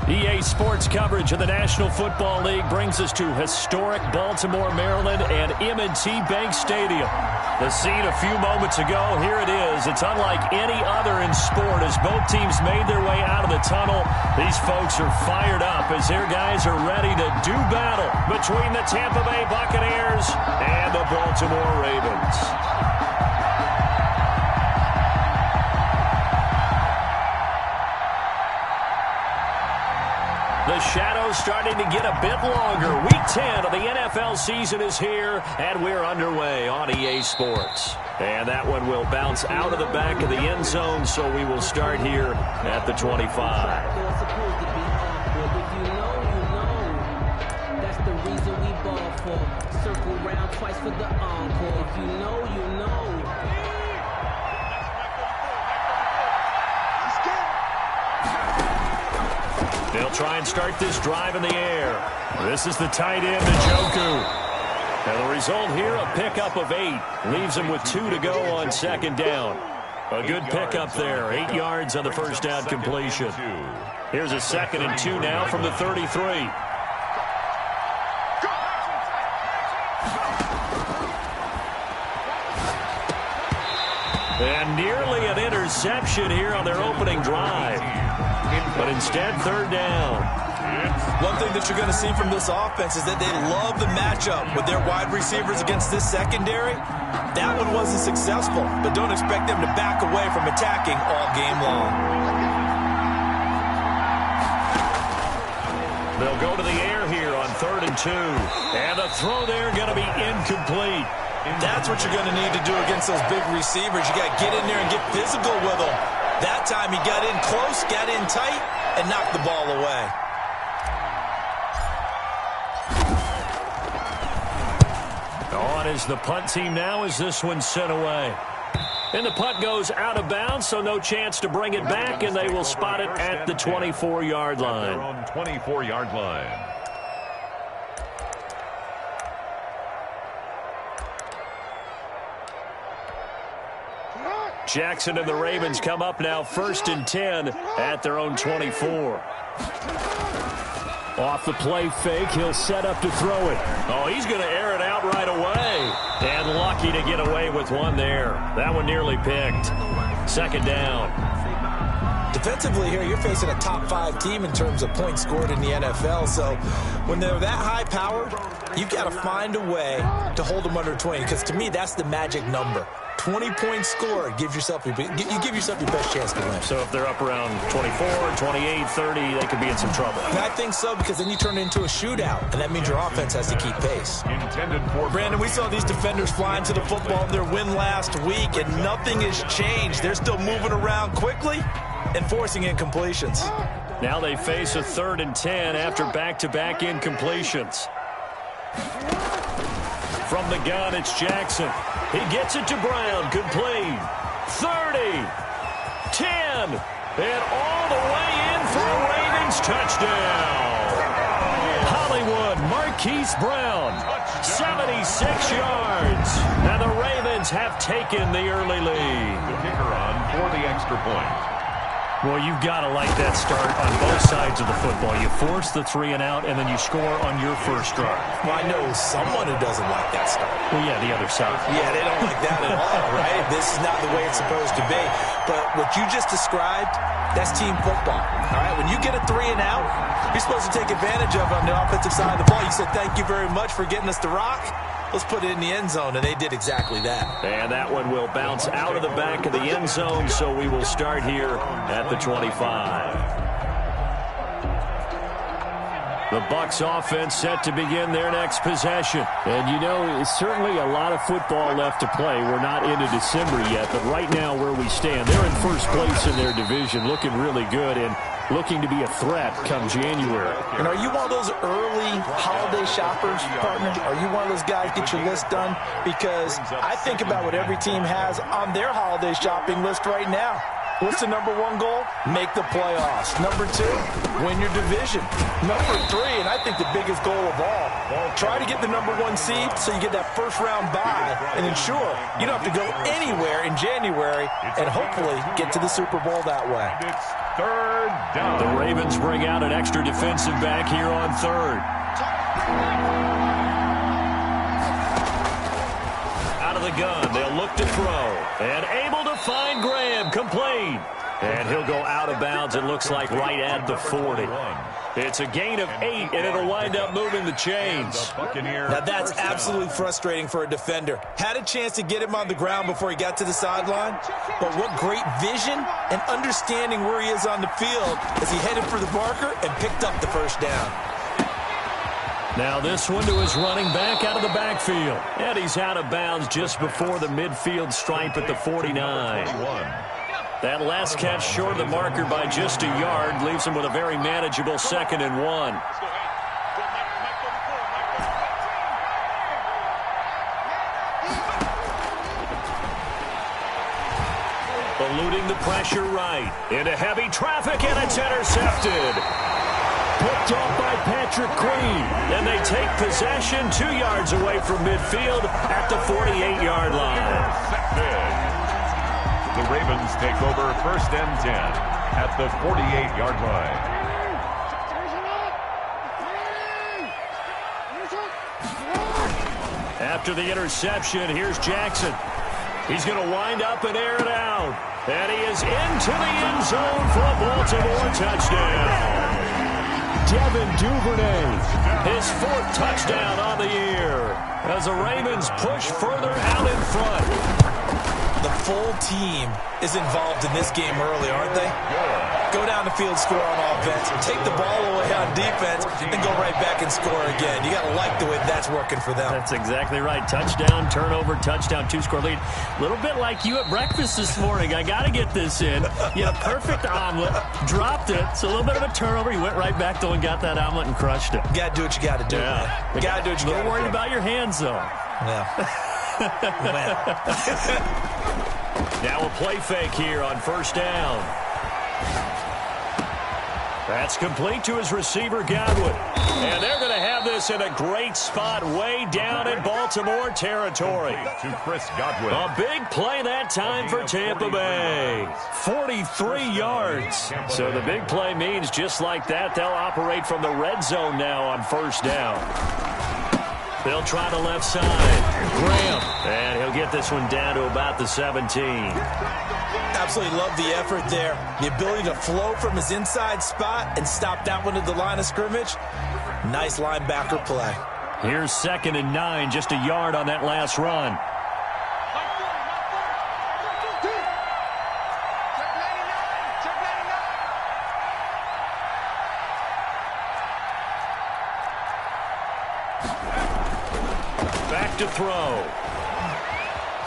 EA Sports coverage of the National Football League brings us to historic Baltimore, Maryland, and M&T Bank Stadium. The scene a few moments ago, here it is. It's unlike any other in sport as both teams made their way out of the tunnel. These folks are fired up as their guys are ready to do battle between the Tampa Bay Buccaneers and the Baltimore Ravens. The shadow's starting to get a bit longer. Week 10 of the NFL season is here, and we're underway on EA Sports. And that one will bounce out of the back of the end zone, so we will start here at the 25. That's the reason we ball for. Circle round twice for the encore. If you know, you know. They'll try and start this drive in the air. This is the tight end, Njoku. And the result here, a pickup of 8. Leaves him with 2 to go on second down. A good pickup there. 8 yards on the first down completion. Here's a 2nd and 2 now from the 33. And nearly an interception here on their opening drive. But instead, third down. One thing that you're going to see from this offense is that they love the matchup with their wide receivers against this secondary. That one wasn't successful, but don't expect them to back away from attacking all game long. They'll go to the air here on 3rd and 2. And the throw there going to be incomplete. That's what you're going to need to do against those big receivers. You got to get in there and get physical with them. That time he got in close, got in tight, and knocked the ball away. On is the punt team now as this one's sent away. And the punt goes out of bounds, so no chance to bring it back, and they will spot it at the 24-yard line. They're on 24-yard line. Jackson and the Ravens come up now 1st and 10 at their own 24. Off the play fake, he'll set up to throw it. Oh, he's going to air it out right away. And lucky to get away with one there. That one nearly picked. 2nd down. Defensively here, you're facing a top 5 team in terms of points scored in the NFL. So when they're that high-powered, you've got to find a way to hold them under 20. Because to me, that's the magic number. 20 points scored, you give yourself your best chance to win. So if they're up around 24, 28, 30, they could be in some trouble. And I think so, because then you turn it into a shootout, and that means your offense has to keep pace. Brandon, we saw these defenders flying to the football in their win last week, and nothing has changed. They're still moving around quickly and forcing incompletions. Now they face a 3rd and 10 after back-to-back incompletions. From the gun, it's Jackson. He gets it to Brown. Good play. 30. 10. And all the way in for a Ravens touchdown. Hollywood Marquise Brown. 76 yards. And the Ravens have taken the early lead. The kicker on for the extra point. Well, you've got to like that start on both sides of the football. You force the 3 and out, and then you score on your first drive. Well, I know someone who doesn't like that start. Well, yeah, the other side. Yeah, they don't like that at all, right? This is not the way it's supposed to be. But what you just described, that's team football, all right? When you get a 3 and out, you're supposed to take advantage of it on the offensive side of the ball. You said, thank you very much for getting us the rock. Let's put it in the end zone, and they did exactly that. And that one will bounce out of the back of the end zone, so we will start here at the 25. The Bucs offense set to begin their next possession. And, you know, it's certainly a lot of football left to play. We're not into December yet, but right now where we stand, they're in first place in their division, looking really good and looking to be a threat come January. And are you one of those early holiday shoppers, partner? Are you one of those guys get your list done? Because I think about what every team has on their holiday shopping list right now. What's the number one goal? Make the playoffs. Number two, win your division. Number three, and I think the biggest goal of all, try to get the number one seed so you get that first round bye and ensure you don't have to go anywhere in January and hopefully get to the Super Bowl that way. It's third down. The Ravens bring out an extra defensive back here on third. Out of the gun, they'll look to throw. And able to find Graham, complete. And he'll go out of bounds, it looks like right at the 40. It's a gain of 8, and it'll wind up moving the chains. Now that's absolutely frustrating for a defender. Had a chance to get him on the ground before he got to the sideline, but what great vision and understanding where he is on the field as he headed for the marker and picked up the first down. Now this one to his running back out of the backfield. And he's out of bounds just before the midfield stripe at the 49. That last catch short of the marker by just a yard leaves him with a very manageable 2nd and 1. Eluding the pressure right. Into heavy traffic, and it's intercepted. Picked off by Patrick Queen. And they take possession 2 yards away from midfield at the 48-yard line. The Ravens take over 1st and 10 at the 48-yard line. After the interception, here's Jackson. He's going to wind up and air it out. And he is into the end zone for a Baltimore touchdown. Devin Duvernay, his 4th touchdown on the year as the Ravens push further out in front. The full team is involved in this game early, aren't they? Go down the field, score on offense, take the ball away on defense, then go right back and score again. You got to like the way that's working for them. That's exactly right. Touchdown, turnover, touchdown, 2-score lead. A little bit like you at breakfast this morning. I got to get this in. You had a perfect omelet, dropped it. So a little bit of a turnover. You went right back, though, and got that omelet and crushed it. You got to do what you got to do, man. You got to do what you got to do. A little worried about your hands, though. Yeah. Now a play fake here on 1st down. That's complete to his receiver, Godwin. And they're going to have this in a great spot way down in Baltimore territory. To Chris Godwin. A big play that time for Tampa Bay. 43 yards. So the big play means just like that, they'll operate from the red zone now on 1st down. They'll try the left side. Graham. And he'll get this one down to about the 17. Absolutely love the effort there. The ability to flow from his inside spot and stop that one at the line of scrimmage. Nice linebacker play. Here's 2nd and 9, just a yard on that last run. Back to throw.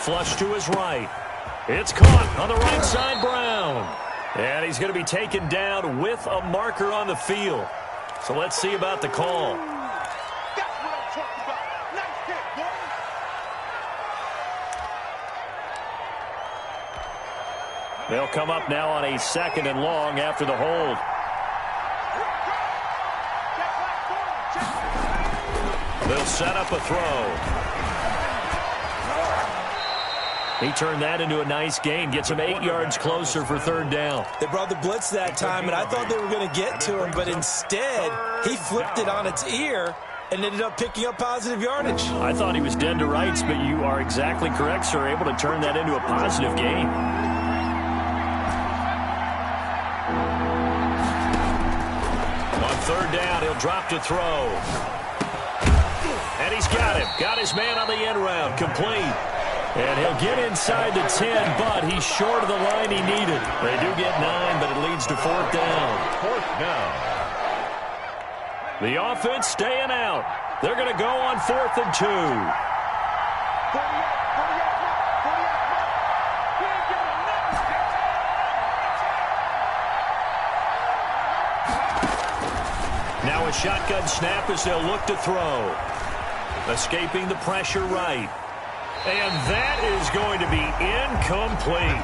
Flush to his right. It's caught on the right side, Brown. And he's going to be taken down with a marker on the field. So let's see about the call. They'll come up now on a 2nd and long after the hold. They'll set up a throw. He turned that into a nice gain. Gets him 8 yards closer for 3rd down. They brought the blitz that time, and I thought they were going to get to him, but instead, he flipped it on its ear and ended up picking up positive yardage. I thought he was dead to rights, but you are exactly correct, sir. Able to turn that into a positive gain. On 3rd down, he'll drop to throw. And he's got him. Got his man on the end round. Complete. And he'll get inside the 10, but he's short of the line he needed. They do get 9, but it leads to 4th down. 4th down. The offense staying out. They're going to go on 4th and 2. Now a shotgun snap as they'll look to throw. Escaping the pressure right. And that is going to be incomplete.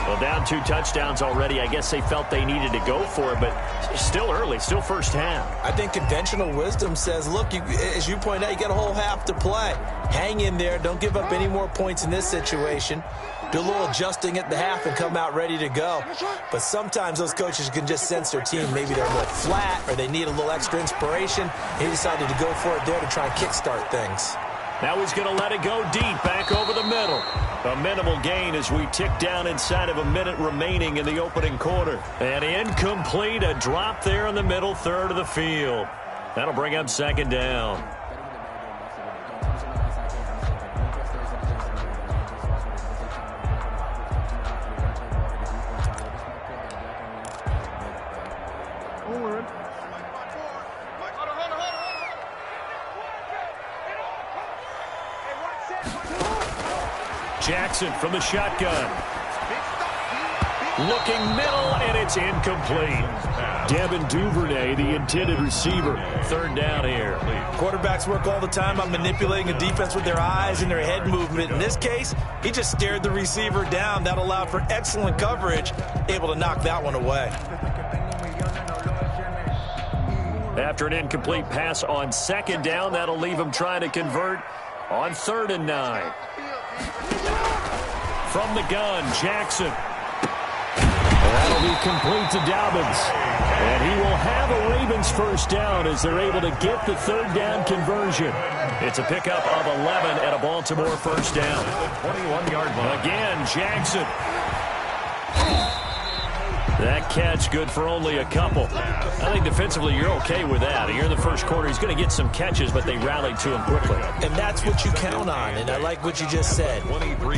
Well, down 2 touchdowns already. I guess they felt they needed to go for it, but still early, still first half. I think conventional wisdom says, look, as you point out, you got a whole half to play. Hang in there. Don't give up any more points in this situation. Do a little adjusting at the half and come out ready to go. But sometimes those coaches can just sense their team. Maybe they're a little flat or they need a little extra inspiration. He decided to go for it there to try and kickstart things. Now he's going to let it go deep, back over the middle. A minimal gain as we tick down inside of a minute remaining in the opening quarter. And incomplete, a drop there in the middle third of the field. That'll bring up second down. Jackson from the shotgun. Looking middle, and it's incomplete. Devin Duvernay, the intended receiver. Third down here. Quarterbacks work all the time on manipulating a defense with their eyes and their head movement. In this case, he just stared the receiver down. That allowed for excellent coverage, able to knock that one away. After an incomplete pass on second down, that'll leave him trying to convert on 3rd and 9. From the gun, Jackson. That'll be complete to Dobbins. And he will have a Ravens first down as they're able to get the 3rd down conversion. It's a pickup of 11 and a Baltimore first down. 21-yard line. Again, Jackson. That catch good for only a couple. I think defensively you're okay with that. Here in the first quarter, he's going to get some catches, but they rallied to him quickly. And that's what you count on, and I like what you just said.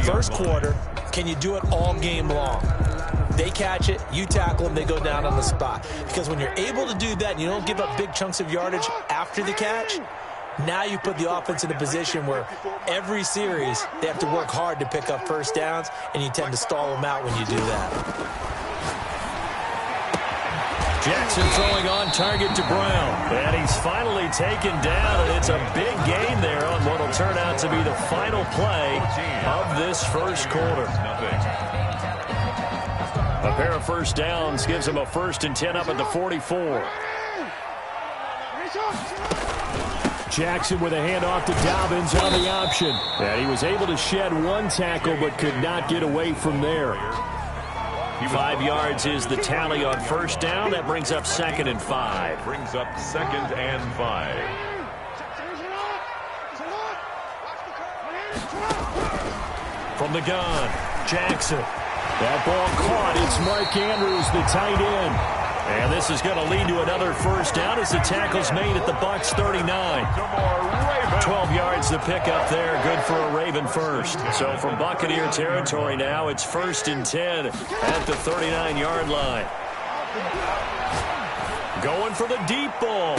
First quarter, can you do it all game long? They catch it, you tackle them, they go down on the spot. Because when you're able to do that and you don't give up big chunks of yardage after the catch, now you put the offense in a position where every series they have to work hard to pick up first downs, and you tend to stall them out when you do that. Jackson throwing on target to Brown. And he's finally taken down, and it's a big gain there on what will turn out to be the final play of this first quarter. A pair of first downs gives him a 1st and 10 up at the 44. Jackson with a handoff to Dobbins on the option. And he was able to shed one tackle but could not get away from there. 5 yards is the tally on first down. That brings up 2nd and 5. Brings up 2nd and 5. From the gun, Jackson. That ball caught. It's Mark Andrews, the tight end. And this is going to lead to another first down as the tackle's made at the Bucs 39. 12 yards to pick up there. Good for a Raven first. So from Buccaneer territory now, it's 1st and 10 at the 39-yard line. Going for the deep ball.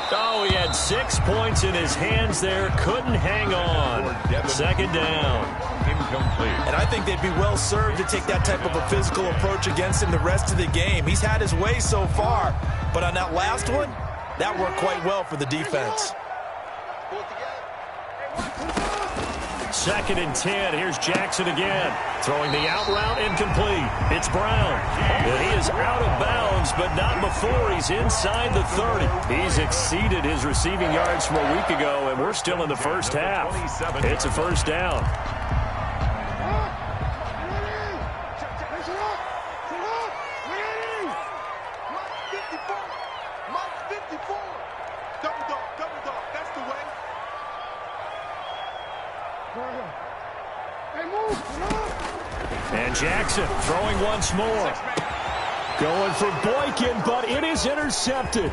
Oh, he had 6 points in his hands there. Couldn't hang on. 2nd down. Incomplete. And I think they'd be well served to take that type of a physical approach against him the rest of the game. He's had his way so far, but on that last one, that worked quite well for the defense. 2nd and 10. Here's Jackson again. Throwing the out route, incomplete. It's Brown. And he is out of bounds, but not before he's inside the 30. He's exceeded his receiving yards from a week ago, and we're still in the first half. It's a first down. And Jackson throwing once more. Going for Boykin, but it is intercepted.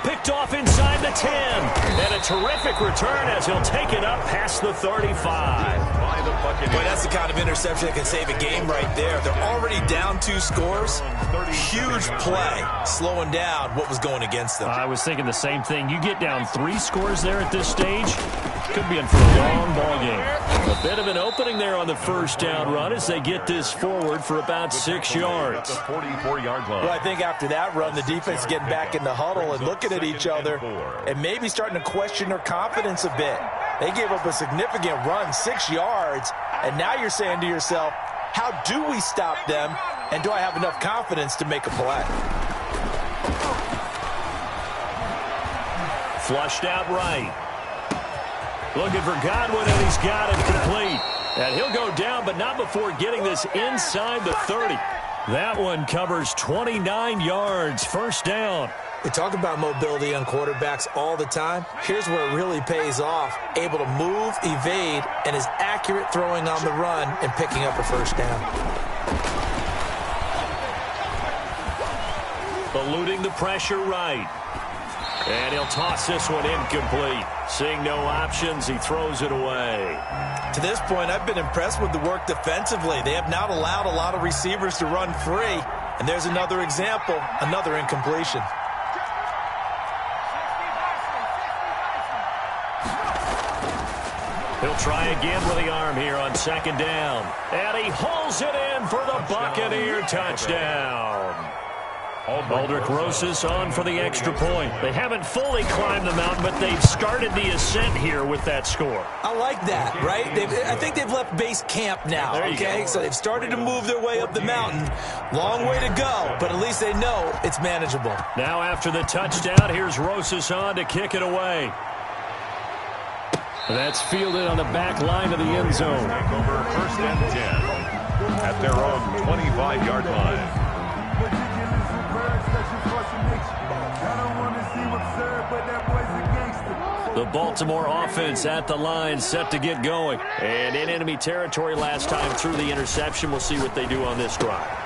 Picked off inside the 10. And a terrific return as he'll take it up past the 35. Boy, that's the kind of interception that can save a game right there. They're already down 2 scores. Huge play, slowing down what was going against them. I was thinking the same thing. You get down 3 scores there at this stage, could be in for a long ball game. A bit of an opening there on the first down run as they get this forward for about 6 yards. 44-yard line. Well, I think after that run, the defense is getting back in the huddle and looking at each other and maybe starting to question their confidence a bit. They gave up a significant run, 6 yards, and now you're saying to yourself, How do we stop them? And do I have enough confidence to make a play? Flushed out right. Looking for Godwin, and he's got it complete. And he'll go down, but not before getting this inside the 30. That one covers 29 yards. First down. We talk about mobility on quarterbacks all the time. Here's where it really pays off. Able to move, evade, and is accurate throwing on the run and picking up a first down. Eluding the pressure right. And he'll toss this one incomplete. Seeing no options, he throws it away. To this point, I've been impressed with the work defensively. They have not allowed a lot of receivers to run free. And there's another example, another incompletion. He'll try again with the arm here on second down. And he hauls it in for the Buccaneer touchdown. Aldrich Rosas on for the extra point. They haven't fully climbed the mountain, but they've started the ascent here with that score. I like that, right? I think they've left base camp now, okay? So they've started to move their way up the mountain. Long way to go, but at least they know it's manageable. Now after the touchdown, here's Rosas on to kick it away. That's fielded on the back line of the end zone. Over first and 10 at their own 25-yard line. The Baltimore offense at the line, set to get going. And in enemy territory last time through the interception. We'll see what they do on this drive.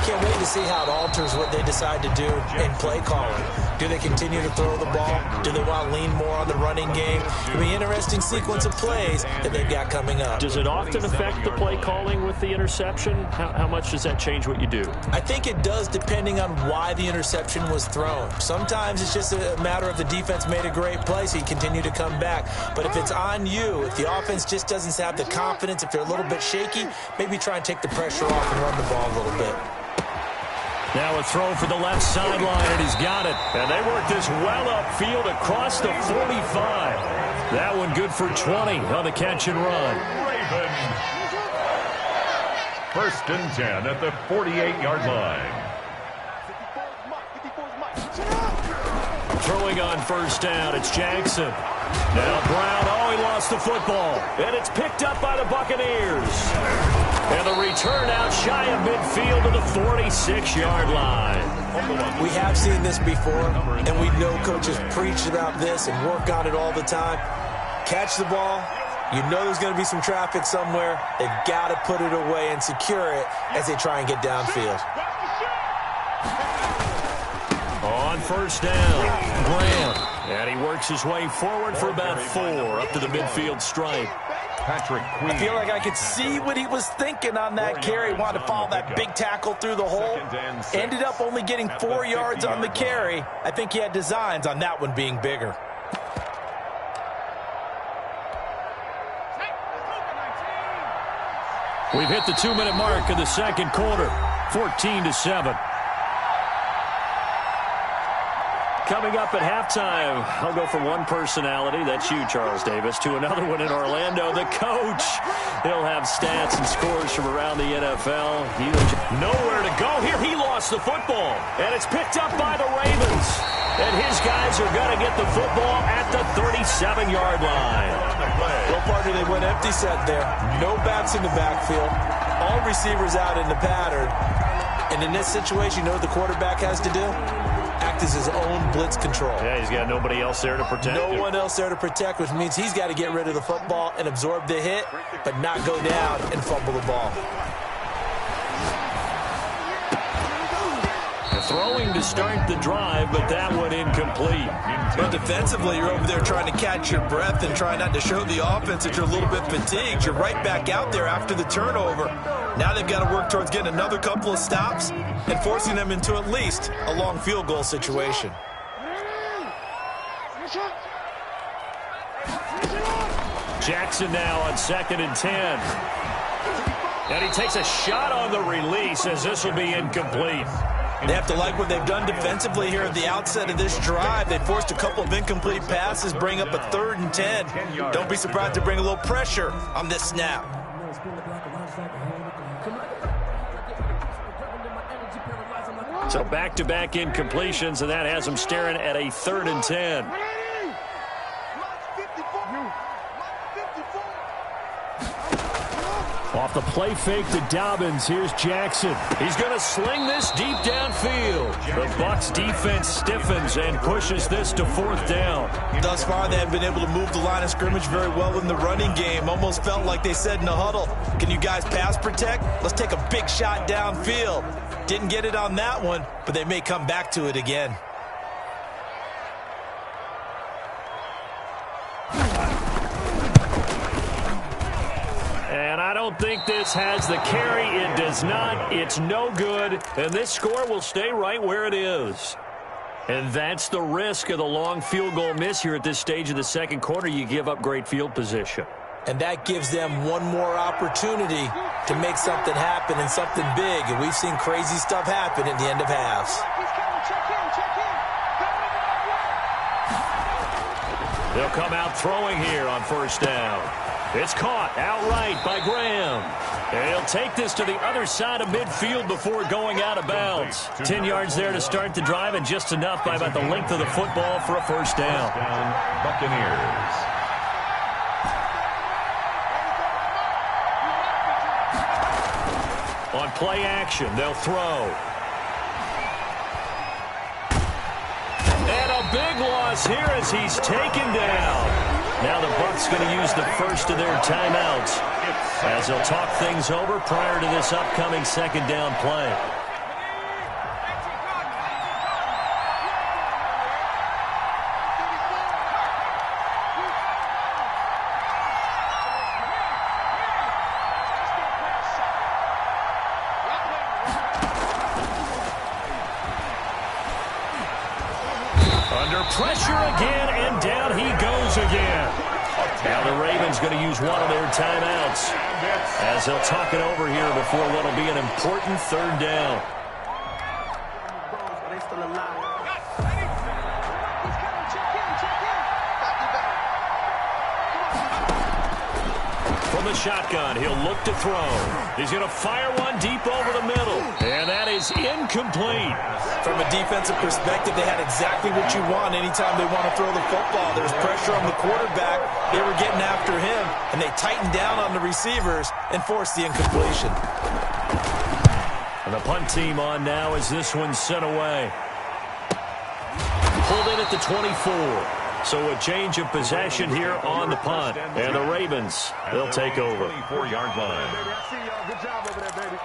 Can't wait to see how it alters what they decide to do in play calling. Do they continue to throw the ball? Do they want to lean more on the running game? It'll be an interesting sequence of plays that they've got coming up. Does it often affect the play calling with the interception? How much does that change what you do? I think it does, depending on why the interception was thrown. Sometimes it's just a matter of the defense made a great play, so you continue to come back. But if it's on you, if the offense just doesn't have the confidence, if they're a little bit shaky, maybe try and take the pressure off and run the ball a little bit. Now a throw for the left sideline, and he's got it. And they work this well upfield across the 45. That one good for 20 on the catch and run. Ravens. First and 10 at the 48-yard line. Throwing on first down, it's Jackson. Now Brown, oh, he lost the football. And it's picked up by the Buccaneers. And the return out shy of midfield to the 46-yard line. We have seen this before, and we know coaches preach about this and work on it all the time. Catch the ball. You know there's going to be some traffic somewhere. They've got to put it away and secure it as they try and get downfield. On first down, Graham. And he works his way forward for about 4 up to the midfield stripe. Patrick Queen. I feel like I could see what he was thinking on that carry. Wanted to follow that big tackle through the hole. Ended up only getting 4 yards on the carry. I think he had designs on that one being bigger. We've hit the 2-minute mark of the second quarter. 14-7. Coming up at halftime, I'll go from one personality, that's you, Charles Davis, to another one in Orlando, the coach. He'll have stats and scores from around the NFL. Nowhere to go here. He lost the football, and it's picked up by the Ravens. And his guys are going to get the football at the 37-yard line. Well, partner, they went empty set there. No backs in the backfield. All receivers out in the pattern. And in this situation, you know what the quarterback has to do? Act as his own blitz control. Yeah, he's got nobody else there to protect him. No one else there to protect, which means he's got to get rid of the football and absorb the hit, but not go down and fumble the ball. Throwing to start the drive, but that one incomplete. But defensively, you're over there trying to catch your breath and trying not to show the offense that you're a little bit fatigued. You're right back out there after the turnover. Now they've got to work towards getting another couple of stops and forcing them into at least a long field goal situation. Jackson now on 2nd and 10. And he takes a shot on the release as this will be incomplete. They have to like what they've done defensively here at the outset of this drive. They forced a couple of incomplete passes, bring up a 3rd and 10. Don't be surprised to bring a little pressure on this snap. So back-to-back incompletions, and that has them staring at a 3rd and 10. Off the play fake to Dobbins, here's Jackson. He's going to sling this deep downfield. The Bucs defense stiffens and pushes this to 4th down. Thus far, they have been able to move the line of scrimmage very well in the running game. Almost felt like they said in the huddle, can you guys pass protect? Let's take a big shot downfield. Didn't get it on that one, but they may come back to it again. And I don't think this has the carry. It does not. It's no good. And this score will stay right where it is. And that's the risk of the long field goal miss here at this stage of the second quarter. You give up great field position. And that gives them one more opportunity to make something happen and something big. And we've seen crazy stuff happen at the end of halves. They'll come out throwing here on 1st down. It's caught outright by Graham. And he'll take this to the other side of midfield before going out of bounds. 10 yards there to start the drive, and just enough by about the length of the football for a 1st down. Buccaneers. On play action, they'll throw. And a big loss here as he's taken down. Now the Bucs going to use the first of their timeouts as they'll talk things over prior to this upcoming 2nd down play. Under pressure again, and down he goes again. Now the Ravens going to use one of their timeouts as they'll talk it over here before what'll be an important 3rd down. From the shotgun, he'll look to throw. He's going to fire one deep over the middle, and that is incomplete. From a defensive perspective, they had exactly what you want anytime they want to throw the football. There was pressure on the quarterback. They were getting after him, and they tightened down on the receivers and forced the incompletion. And the punt team on now as this one's sent away. Pulled in at the 24. So a change of possession here on the punt. And the Ravens, they'll take over. 24-yard line. Good job over there, baby.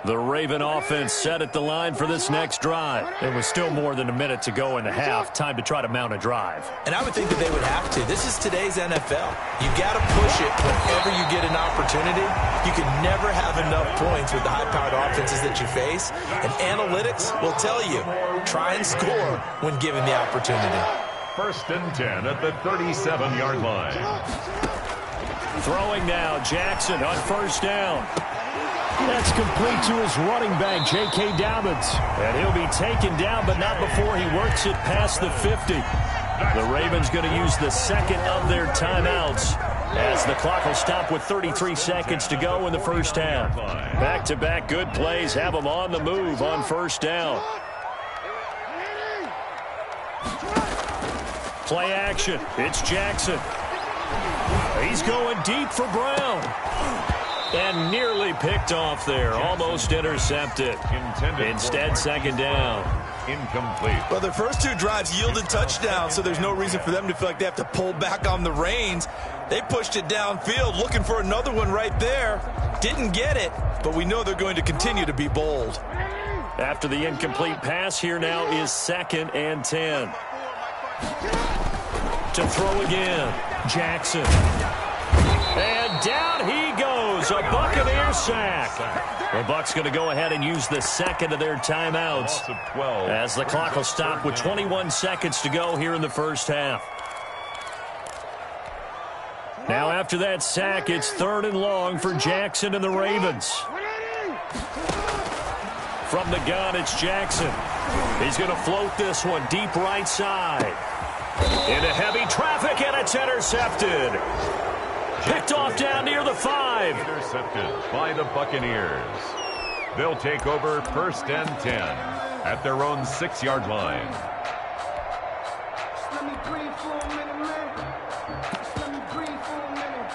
The Raven offense set at the line for this next drive. There was still more than a minute to go in the half. Time to try to mount a drive. And I would think that they would have to. This is today's NFL. You got to push it whenever you get an opportunity. You can never have enough points with the high-powered offenses that you face. And analytics will tell you, try and score when given the opportunity. 1st and 10 at the 37-yard line. Throwing now, Jackson on 1st down. That's complete to his running back, J.K. Dobbins. And he'll be taken down, but not before he works it past the 50. The Ravens going to use the 2nd of their timeouts as the clock will stop with 33 seconds to go in the 1st half. Back-to-back good plays have them on the move on 1st down. Play action. It's Jackson. He's going deep for Brown. And nearly picked off there. Almost intercepted. Instead, 2nd down. Incomplete. Well, their first 2 drives yielded touchdowns, so there's no reason for them to feel like they have to pull back on the reins. They pushed it downfield, looking for another one right there. Didn't get it, but we know they're going to continue to be bold. After the incomplete pass, here now is 2nd and 10. To throw again, Jackson. And down he goes, a Buccaneer sack. The Bucs going to go ahead and use the 2nd of their timeouts as the clock will stop with 21 seconds to go here in the 1st half. Now after that sack, it's 3rd and long for Jackson and the Ravens. From the gun, it's Jackson. He's going to float this one deep right side. Into heavy traffic, and it's intercepted. Picked off down near the 5. Intercepted by the Buccaneers. They'll take over 1st and 10 at their own 6-yard line. Let me breathe for a minute, man. Let me breathe for a minute.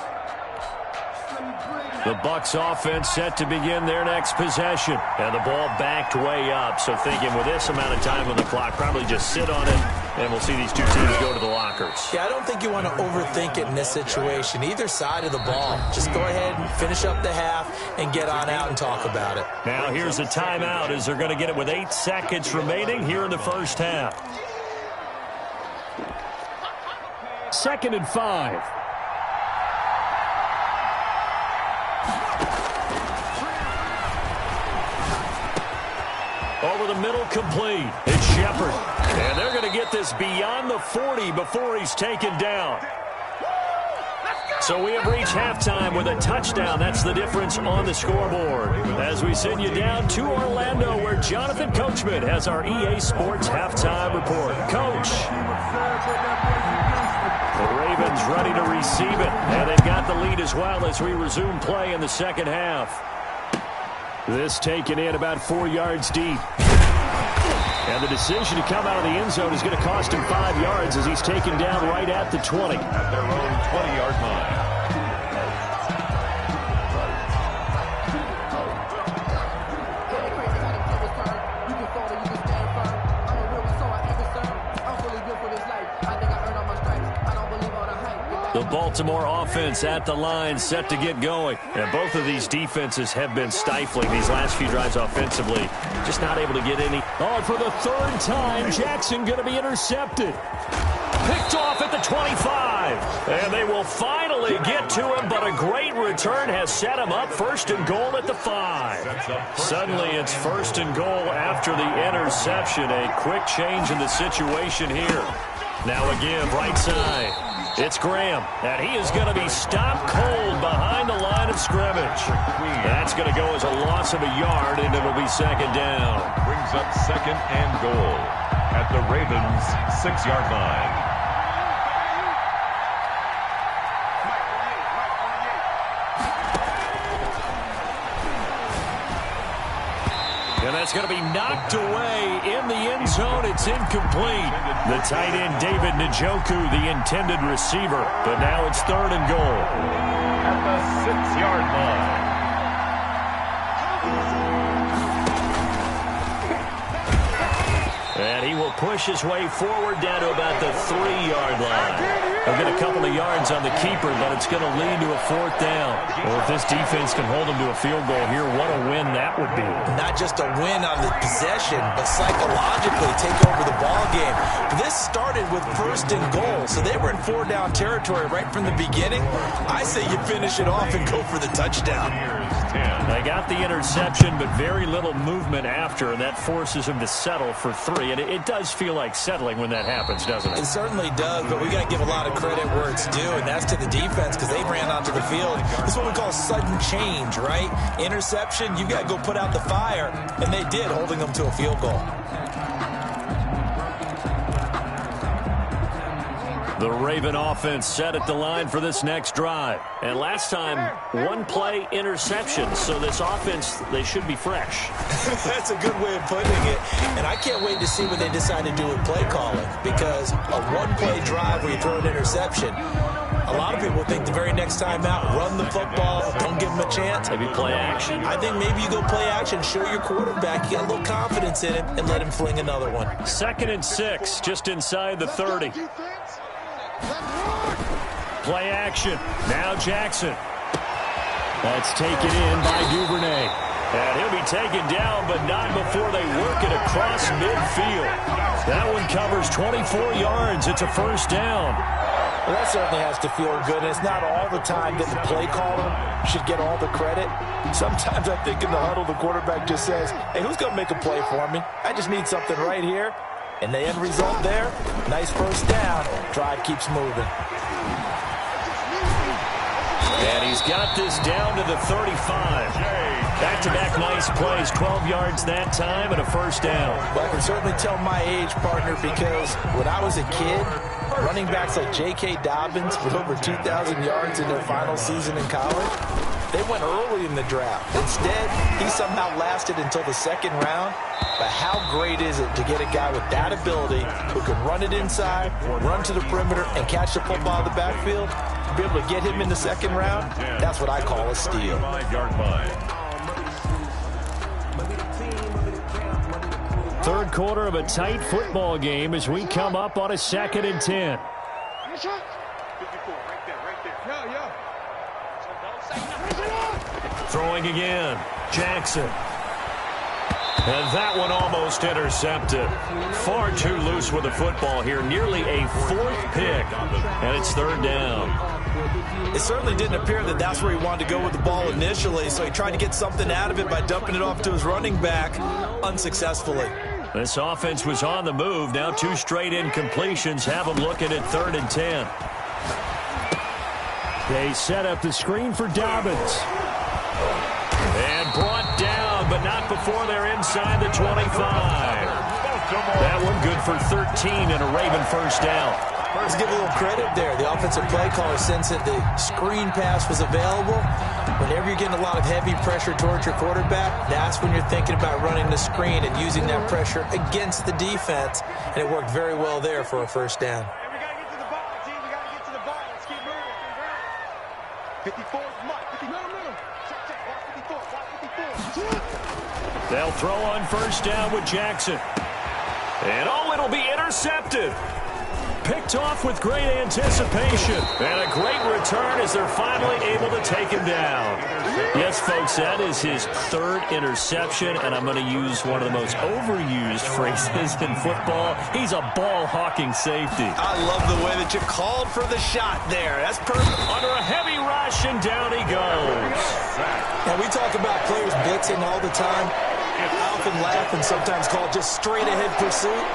Let me breathe. The Bucs offense set to begin their next possession. And the ball backed way up. So thinking with this amount of time on the clock, probably just sit on it, and we'll see these two teams go to the lockers. Yeah, I don't think you want to overthink it in this situation. Either side of the ball. Just go ahead and finish up the half and get on out and talk about it. Now here's a timeout as they're going to get it with 8 seconds remaining here in the first half. 2nd and 5. Over the middle, complete. It's Shepard. And they're going to get this beyond the 40 before he's taken down. So we have reached halftime with a touchdown. That's the difference on the scoreboard. As we send you down to Orlando, where Jonathan Coachman has our EA Sports halftime report. Coach. The Ravens ready to receive it. And they've got the lead as well as we resume play in the second half. This taken in about 4 yards deep. And the decision to come out of the end zone is going to cost him 5 yards as he's taken down right at the 20. At their own 20-yard line. The Baltimore offense at the line, set to get going. And both of these defenses have been stifling these last few drives offensively. Just not able to get any. Oh, for the 3rd time, Jackson going to be intercepted. Picked off at the 25. And they will finally get to him, but a great return has set him up 1st and goal at the 5. Suddenly it's 1st and goal after the interception. A quick change in the situation here. Now again, right side. It's Graham, and he is going to be stopped cold behind the line of scrimmage. That's going to go as a loss of a yard, and it'll be 2nd down. Brings up 2nd and goal at the Ravens' 6-yard line. And that's going to be knocked away in the end zone. It's incomplete. The tight end, David Njoku, the intended receiver. But now it's 3rd and goal. At the 6-yard line. And he will push his way forward down to about the 3-yard line. He'll get a couple of yards on the keeper, but it's going to lead to a 4th down. Well, if this defense can hold him to a field goal here, what a win that would be. Not just a win on the possession, but psychologically take over the ball game. This started with 1st and goal, so they were in 4-down territory right from the beginning. I say you finish it off and go for the touchdown. They got the interception, but very little movement after, and that forces him to settle for 3. And it does feel like settling when that happens, doesn't it? It certainly does, but we got to give a lot of credit where it's due, and that's to the defense because they ran onto the field. This is what we call sudden change, right? Interception, you got to go put out the fire, and they did, holding them to a field goal. The Raven offense set at the line for this next drive. And last time, 1-play interception. So this offense, they should be fresh. That's a good way of putting it. And I can't wait to see what they decide to do with play calling. Because a 1-play drive where you throw an interception, a lot of people think the very next time out, run the football, don't give them a chance. Maybe play action. I think maybe you go play action, show your quarterback, you got a little confidence in him, and let him fling another one. 2nd and 6, just inside the 30. Play action. Now Jackson. That's taken in by Duvernay. And he'll be taken down, but not before they work it across midfield. That one covers 24 yards. It's a 1st down. Well, that certainly has to feel good. It's not all the time that the play caller should get all the credit. Sometimes I think in the huddle, the quarterback just says, hey, who's going to make a play for me? I just need something right here. And the end result there, nice 1st down. Drive keeps moving. And he's got this down to the 35. Back-to-back nice plays, 12 yards that time and a 1st down. Well, I can certainly tell my age, partner, because when I was a kid, Running backs like J.K. Dobbins with over 2,000 yards in their final season in college, they went early in the draft. Instead, he somehow lasted until the second round. But how great is it to get a guy with that ability who can run it inside, run to the perimeter, and catch the football out of the backfield? To be able to get him in the second round, that's what I call a steal. 5-yard line. Third quarter of a tight football game as we come up on a 2nd and 10. Throwing again. Jackson. And that one almost intercepted. Far too loose with the football here. Nearly a 4th pick. And it's 3rd down. It certainly didn't appear that that's where he wanted to go with the ball initially, so he tried to get something out of it by dumping it off to his running back unsuccessfully. This offense was on the move. Now 2 straight incompletions have them looking at 3rd and 10. They set up the screen for Dobbins. And brought down, but not before they're inside the 25. That one good for 13 and a Raven first down. Let's give a little credit there. The offensive play caller sensed that the screen pass was available. Whenever you're getting a lot of heavy pressure towards your quarterback, that's when you're thinking about running the screen and using that pressure against the defense. And it worked very well there for a first down. We got to get to the ball, team. We got to get to the ball. Let's keep moving. 54, Mike. 50, middle. Check. Watch 54. They'll throw on first down with Jackson. And it'll be intercepted. Picked off with great anticipation. And a great return as they're finally able to take him down. Yes, folks, that is his 3rd interception, and I'm going to use one of the most overused phrases in football. He's a ball-hawking safety. I love the way that you called for the shot there. That's perfect. Under a heavy rush, and down he goes. And we talk about players blitzing all the time. I often laugh and sometimes call it just straight-ahead pursuit.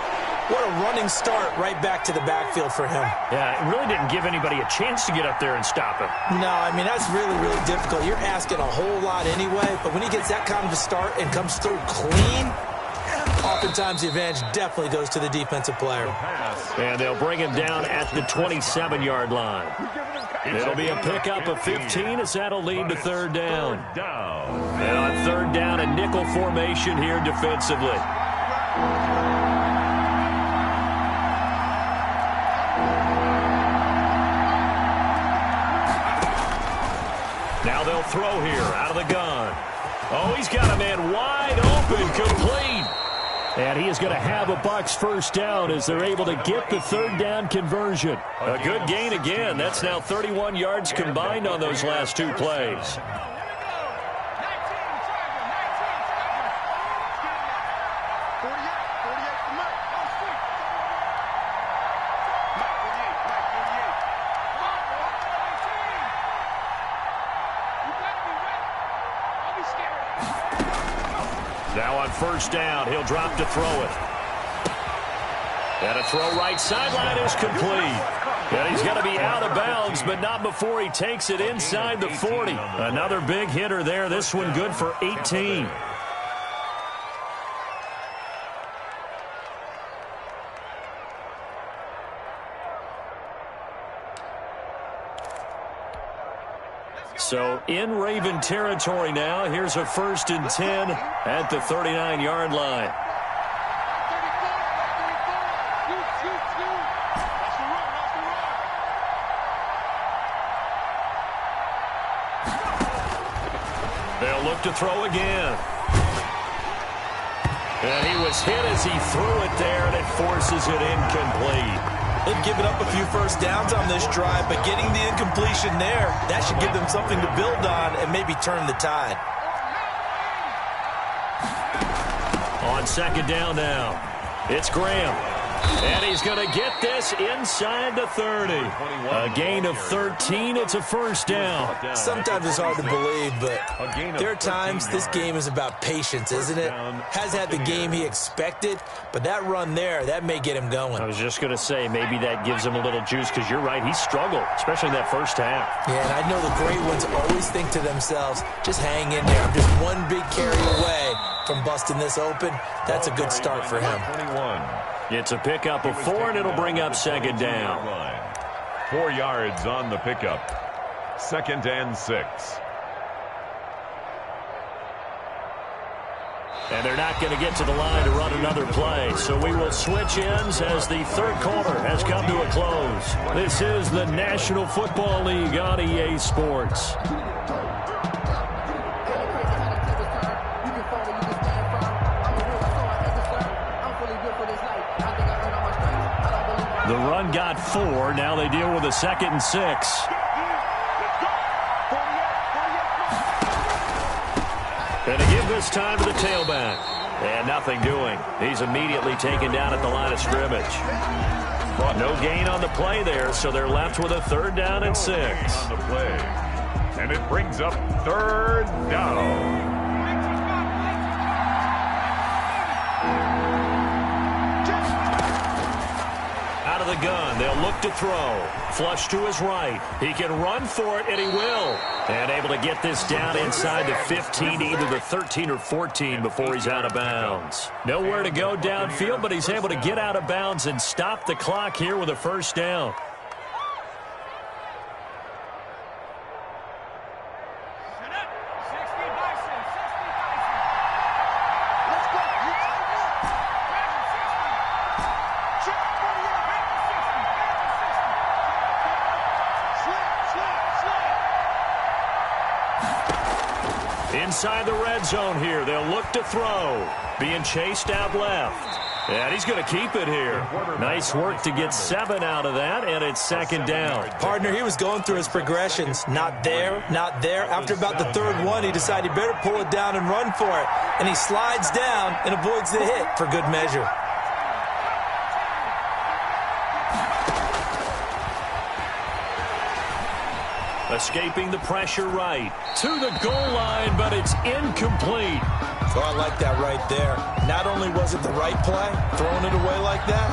What a running start right back to the backfield for him. Yeah, it really didn't give anybody a chance to get up there and stop him. No, I mean, that's really, really difficult. You're asking a whole lot anyway, but when he gets that kind of a start and comes through clean, oftentimes the advantage definitely goes to the defensive player. And they'll bring him down at the 27-yard line. It'll be a pickup of 15 as that'll lead to 3rd down. And on 3rd down, a nickel formation here defensively. Now they'll throw here out of the gun. Oh, he's got a man wide open, complete. And he is going to have a Bucs first down as they're able to get the 3rd down conversion. A good gain again. That's now 31 yards combined on those last 2 plays. Now on first down, he'll drop to throw it. And a throw right sideline is complete. And he's going to be out of bounds, but not before he takes it inside the 40. Another big hitter there. This one good for 18. So in Raven territory now. Here's a 1st and 10 at the 39-yard line. They'll look to throw again. And he was hit as he threw it there, and it forces it incomplete. They've given up a few first downs on this drive, but getting the incompletion there, that should give them something to build on and maybe turn the tide. On 2nd down now, it's Graham. And he's going to get this inside the 30. A gain of 13. It's a first down. Sometimes it's hard to believe, but there are times this game is about patience, isn't it? Has had the game he expected, but that run there, that may get him going. I was just going to say, maybe that gives him a little juice, because you're right, he struggled, especially in that first half. Yeah, and I know the great ones always think to themselves, just hang in there. I'm just one big carry away. from busting this open. That's a good start for him. 21. It's a pickup of 4, and it'll bring up second down. 4 yards on the pickup. 2nd and 6. And they're not going to get to the line to run another play. So we will switch ends as the third quarter has come to a close. This is the National Football League on EA Sports. The run got 4. Now they deal with a 2nd and 6. And to give this time to the tailback. And nothing doing. He's immediately taken down at the line of scrimmage. No gain on the play there, so they're left with a 3rd down and 6. On the play. And it brings up 3rd down. Out of the gun, they'll look to throw. Flush to his right. He can run for it, and he will. And able to get this down inside the 15, either the 13 or 14 before he's out of bounds. Nowhere to go downfield, but he's able to get out of bounds and stop the clock here with a 1st down. Inside the red zone here. They'll look to throw. Being chased out left. And he's going to keep it here. Nice work to get 7 out of that, and it's 2nd down. Partner, he was going through his progressions. Not there, not there. After about the 3rd one, he decided he better pull it down and run for it. And he slides down and avoids the hit for good measure. Escaping the pressure right. To the goal line, but it's incomplete. Oh, I like that right there. Not only was it the right play, throwing it away like that,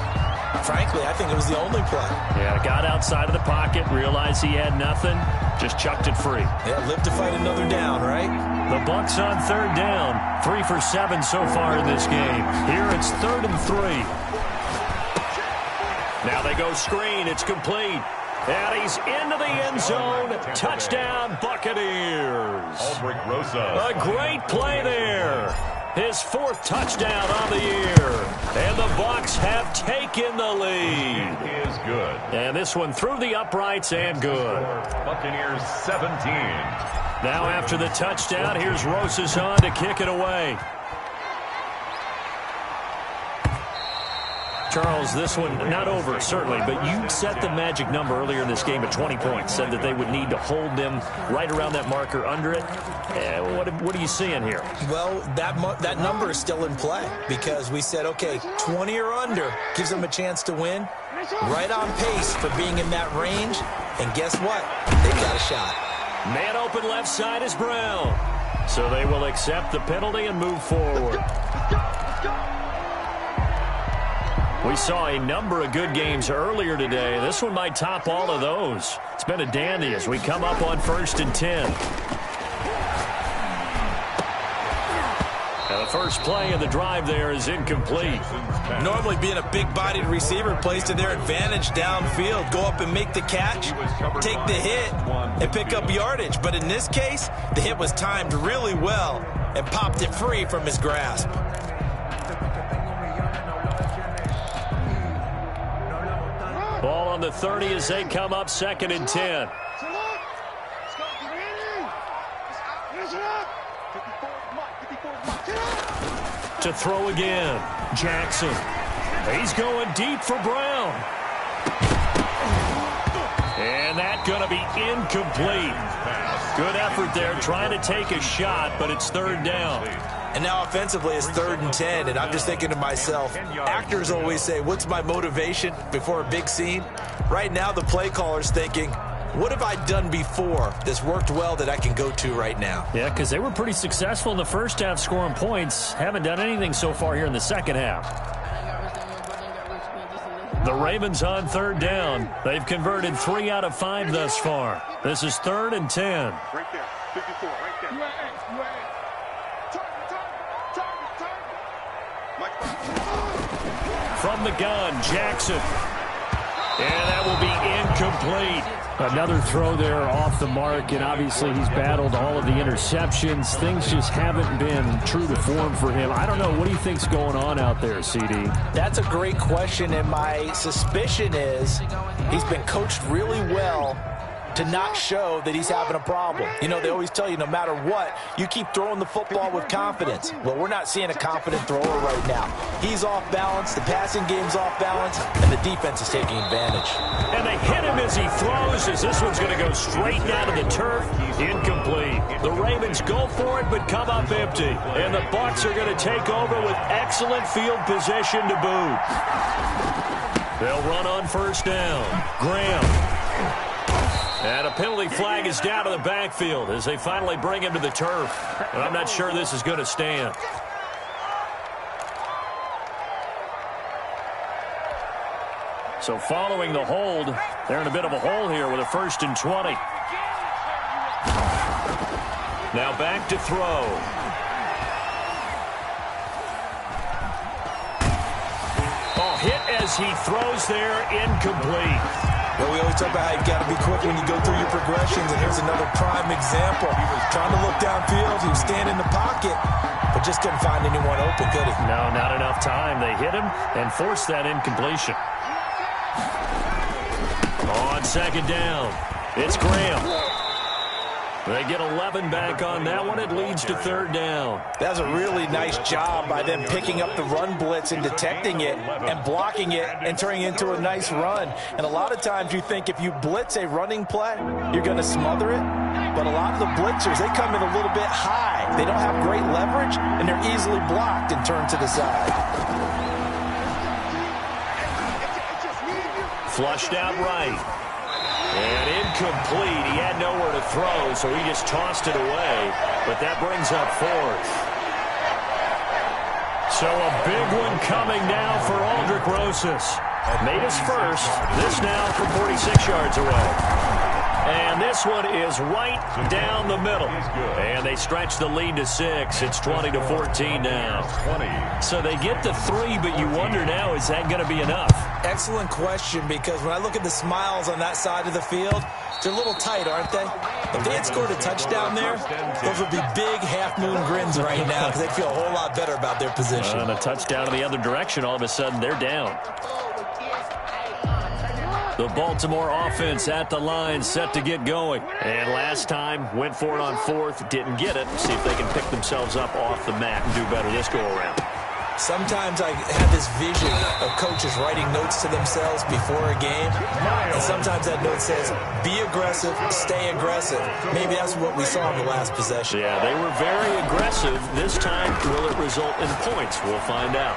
frankly, I think it was the only play. Yeah, got outside of the pocket, realized he had nothing, just chucked it free. Yeah, live to fight another down, right? The Bucs on 3rd down. 3 for 7 so far in this game. Here it's 3rd and 3. Now they go screen. It's complete. And he's into the end zone. Touchdown, Buccaneers. A great play there. His 4th touchdown on the year. And the Bucs have taken the lead. It is good. And this one through the uprights and good. Buccaneers 17. Now after the touchdown, here's Rosas on to kick it away. Charles, this one not over, certainly, but you set the magic number earlier in this game at 20 points, said that they would need to hold them right around that marker under it. What are you seeing here? Well, that number is still in play because we said, okay, 20 or under gives them a chance to win. Right on pace for being in that range. And guess what? They've got a shot. Man open left side is Brown. So they will accept the penalty and move forward. We saw a number of good games earlier today. This one might top all of those. It's been a dandy as we come up on 1st and 10. Now the first play of the drive there is incomplete. Normally being a big-bodied receiver plays to their advantage downfield. Go up and make the catch, take the hit, and pick up yardage. But in this case, the hit was timed really well and popped it free from his grasp. Ball on the 30 as they come up 2nd and 10. To throw again. Jackson. He's going deep for Brown. And that's going to be incomplete. Good effort there trying to take a shot, but it's 3rd down. And now offensively it's 3rd and 10, and I'm just thinking to myself, actors always say, what's my motivation before a big scene? Right now the play caller's thinking, what have I done before that's worked well that I can go to right now? Yeah, because they were pretty successful in the first half scoring points. Haven't done anything so far here in the second half. The Ravens on 3rd down. They've converted 3 out of 5 thus far. This is 3rd and 10. Right there, 54, right there. from the gun. Jackson. And that will be incomplete. Another throw there off the mark, and obviously he's battled all of the interceptions. Things just haven't been true to form for him. I don't know. What do you think's going on out there, CD? That's a great question, and my suspicion is he's been coached really well to not show that he's having a problem. You know, they always tell you no matter what, you keep throwing the football with confidence. Well, we're not seeing a confident thrower right now. He's off balance, the passing game's off balance, and the defense is taking advantage. And they hit him as he throws, as this one's going to go straight down to the turf. Incomplete. The Ravens go for it, but come up empty. And the Bucs are going to take over with excellent field position to boot. They'll run on first down. Graham. And a penalty flag is down to the backfield as they finally bring him to the turf. But I'm not sure this is going to stand. So following the hold, they're in a bit of a hole here with a 1st and 20. Now back to throw. Oh, hit as he throws there, incomplete. Well, we always talk about how you've got to be quick when you go through your progressions, and here's another prime example. He was trying to look downfield. He was standing in the pocket, but just couldn't find anyone open, could he? No, not enough time. They hit him and forced that incompletion. On second down, it's Graham. They get 11 back on that one. It leads to 3rd down. That was a really nice job by them picking up the run blitz and detecting it and blocking it and turning it into a nice run. And a lot of times you think if you blitz a running play, you're going to smother it. But a lot of the blitzers, they come in a little bit high. They don't have great leverage, and they're easily blocked and turned to the side. Flushed out right. And incomplete. He had nowhere to throw, so he just tossed it away. But that brings up 4th. So a big one coming now for Aldrick Rosas. Made his first. This now from 46 yards away. And this one is right down the middle. And they stretch the lead to 6. It's 20-14 now. So they get to 3, but you wonder now, is that going to be enough? Excellent question, because when I look at the smiles on that side of the field, they're a little tight, aren't they? If they had scored a touchdown there, those would be big half-moon grins right now because they'd feel a whole lot better about their position. And a touchdown in the other direction, all of a sudden they're down. The Baltimore offense at the line, set to get going. And last time, went for it on 4th, didn't get it. See if they can pick themselves up off the mat and do better this go-around. Sometimes I have this vision of coaches writing notes to themselves before a game. And sometimes that note says, be aggressive, stay aggressive. Maybe that's what we saw in the last possession. Yeah, they were very aggressive. This time, will it result in points? We'll find out.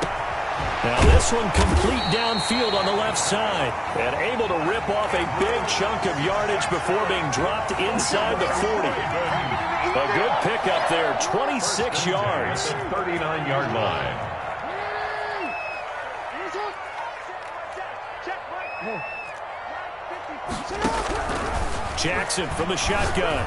Now this one complete downfield on the left side. And able to rip off a big chunk of yardage before being dropped inside the 40. A good pickup there, 26 yards. 39-yard line. Jackson from the shotgun.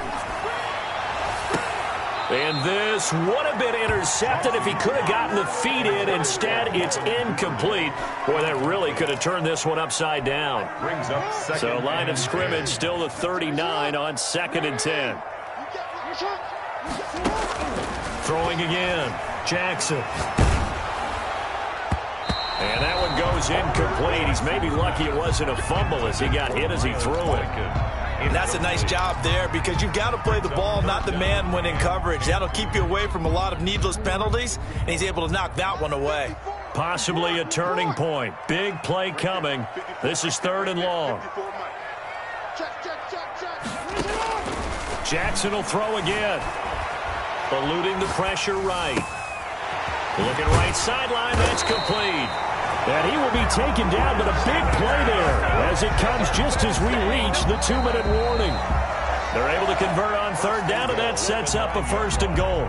And this would have been intercepted if he could have gotten the feet in. Instead, it's incomplete. Boy, that really could have turned this one upside down. Brings up second. So line of scrimmage still the 39 on 2nd and 10. Throwing again. Jackson. And that one goes incomplete. He's maybe lucky it wasn't a fumble as he got hit as he threw it. And that's a nice job there because you've got to play the ball, not the man when in coverage. That'll keep you away from a lot of needless penalties, and he's able to knock that one away. Possibly a turning point. Big play coming. This is 3rd and long. Jackson will throw again. Eluding the pressure right. Looking right sideline, that's complete. And he will be taken down, but a big play there as it comes just as we reach the 2-minute warning. They're able to convert on 3rd down, and that sets up a 1st and goal.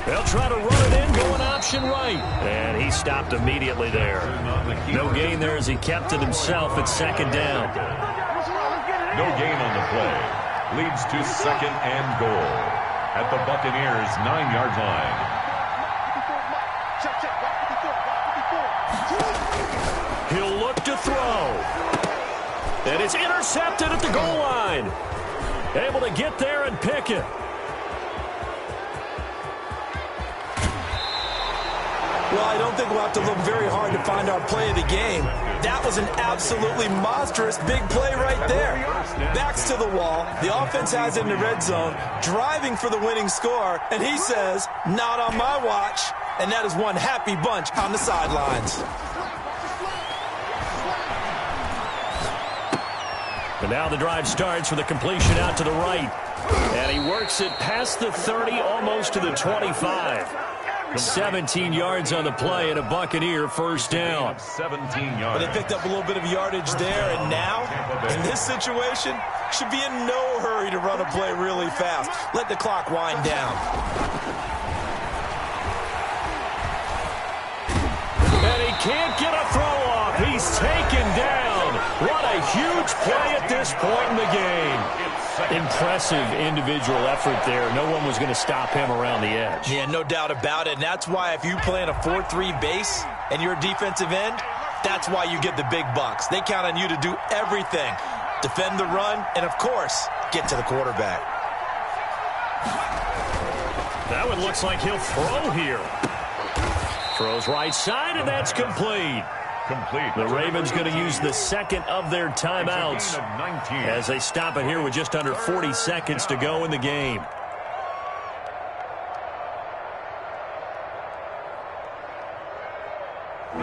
They'll try to run it in, going option right. And he stopped immediately there. No gain there as he kept it himself at 2nd down. No gain on the play. Leads to second and goal at the Buccaneers' 9-yard line. He'll look to throw. And it's intercepted at the goal line. Able to get there and pick it. Well, I don't think we'll have to look very hard to find our play of the game. That was an absolutely monstrous big play right there. Backs to the wall. The offense has it in the red zone, driving for the winning score. And he says, not on my watch. And that is one happy bunch on the sidelines. And now the drive starts with a completion out to the right. And he works it past the 30, almost to the 25. 17 yards on the play and a Buccaneer first down. 17 yards. But they picked up a little bit of yardage there, and now, in this situation, should be in no hurry to run a play really fast. Let the clock wind down. And he can't get a throw off. He's taken down. What a huge play at this point in the game. Impressive individual effort there. No one was going to stop him around the edge. Yeah, no doubt about it. And that's why if you play in a 4-3 base and you're a defensive end, that's why you get the big bucks. They count on you to do everything. Defend the run and, of course, get to the quarterback. That one looks like he'll throw here. Throws right side, and that's complete. The Ravens going to use the second of their timeouts as they stop it here with just under 40 seconds to go in the game.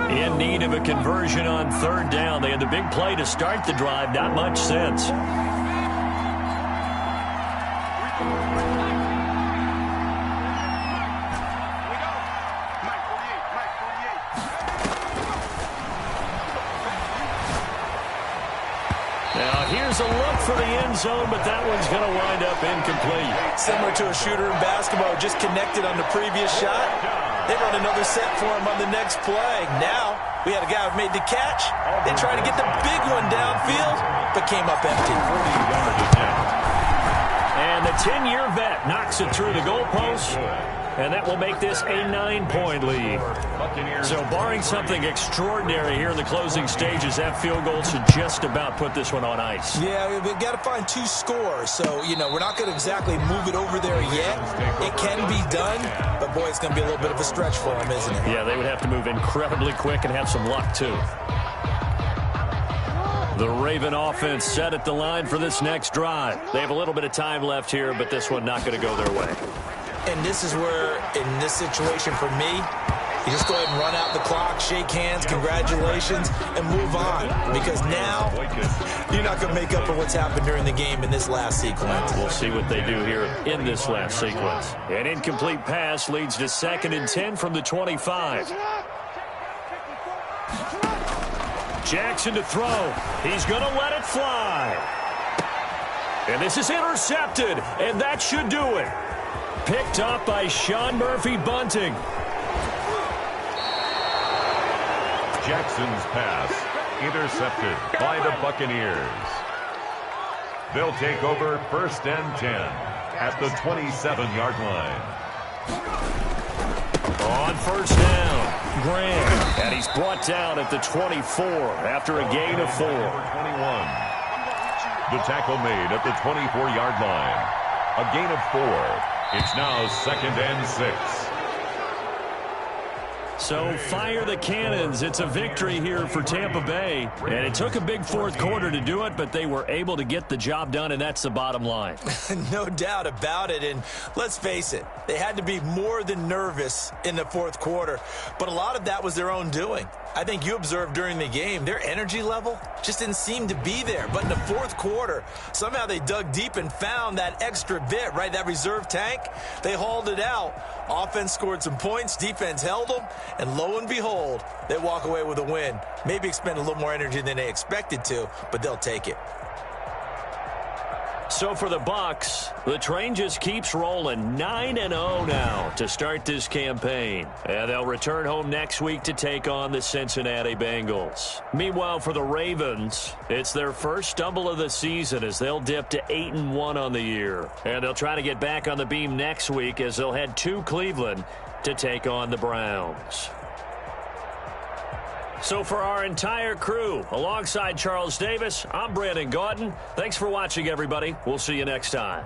In need of a conversion on third down. They had the big play to start the drive. Not much sense. Here's a look for the end zone, but that one's going to wind up incomplete. Similar to a shooter in basketball, just connected on the previous shot. They run another set for him on the next play. Now, we had a guy who made the catch. They tried to get the big one downfield, but came up empty. And the 10-year vet knocks it through the goalpost. And that will make this a 9-point lead. So barring something extraordinary here in the closing stages, that field goal should just about put this one on ice. Yeah, we've got to find 2 scores. So, you know, we're not going to exactly move it over there yet. It can be done, but, boy, it's going to be a little bit of a stretch for them, isn't it? Yeah, they would have to move incredibly quick and have some luck, too. The Raven offense set at the line for this next drive. They have a little bit of time left here, but this one not going to go their way. And this is where, in this situation for me, you just go ahead and run out the clock, shake hands, congratulations, and move on. Because now, you're not going to make up for what's happened during the game in this last sequence. We'll see what they do here in this last sequence. An incomplete pass leads to 2nd and 10 from the 25. Jackson to throw. He's going to let it fly. And this is intercepted, and that should do it. Picked up by Sean Murphy-Bunting. Jackson's pass intercepted by the Buccaneers. They'll take over 1st and 10 at the 27-yard line. On first down, Graham. And he's brought down at the 24 after a gain of 4. 21. The tackle made at the 24-yard line. A gain of 4. It's now 2nd and 6. So fire the cannons. It's a victory here for Tampa Bay. And it took a big fourth quarter to do it, but they were able to get the job done, and that's the bottom line. No doubt about it. And let's face it, they had to be more than nervous in the fourth quarter. But a lot of that was their own doing. I think you observed during the game, their energy level just didn't seem to be there. But in the fourth quarter, somehow they dug deep and found that extra bit, right, that reserve tank. They hauled it out. Offense scored some points. Defense held them. And lo and behold, they walk away with a win. Maybe expend a little more energy than they expected to, but they'll take it. So So for the Bucs, the train just keeps rolling 9-0 now to start this campaign. And they'll return home next week to take on the Cincinnati Bengals. Meanwhile, for the Ravens, it's their first stumble of the season as they'll dip to 8-1 on the year. And they'll try to get back on the beam next week as they'll head to Cleveland to take on the Browns. So for our entire crew, alongside Charles Davis, I'm Brandon Gaudin. Thanks for watching, everybody. We'll see you next time.